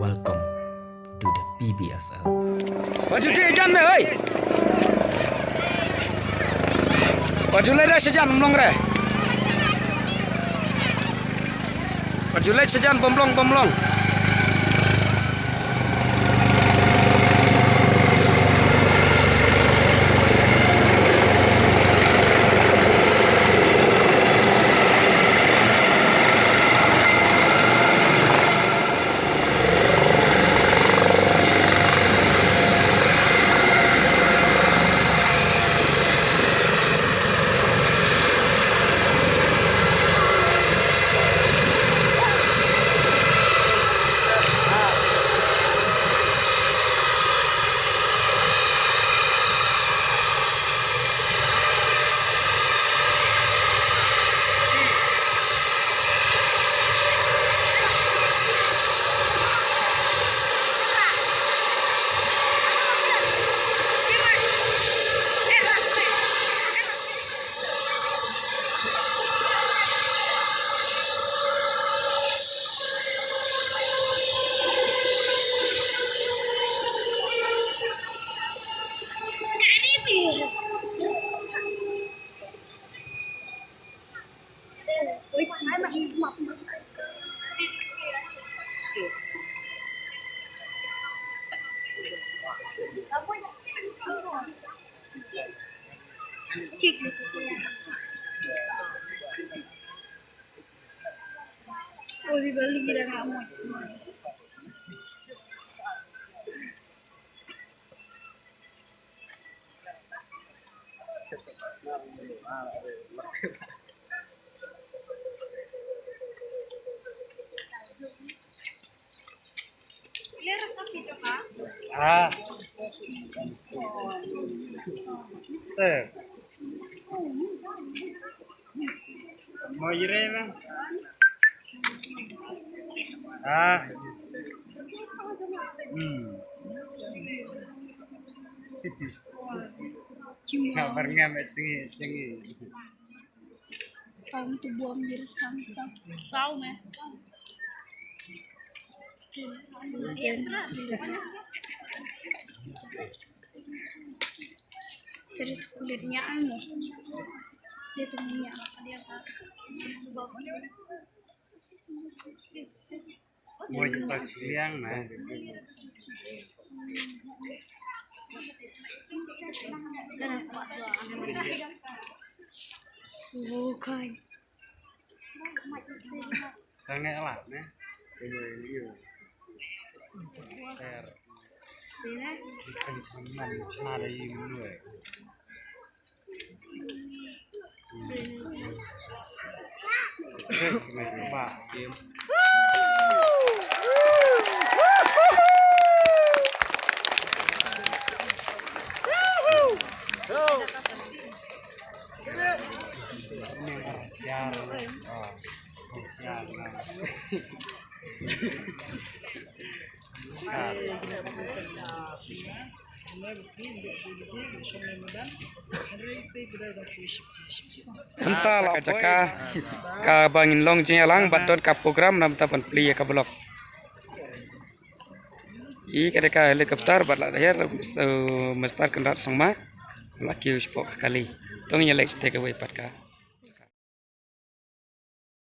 Welcome to the PBSL. Baju dia jangan me, oi. Baju leh sejan bomlong re. Baju leh sejan bomlong. Oh, dibalik kita nggak mau. Lihat kaki coba. Mau jere bang? Kabarnya cengi. Kamu tuh buang diri sampah. Tahu me? Jadi kulitnya anu, dia tuh minyak apa dia apa? Mau cepat siang nah. Bukan. Sangat lah nah. Ini ter. Ikan ada yang dua. Pak, game. Entah lah caka ka bangin long jingalang baton ka program nam tapan pli ka blok. I kadeka helikopter batla her mestar kendat sangma laki uspok kali. Tong nyelek steke we patka.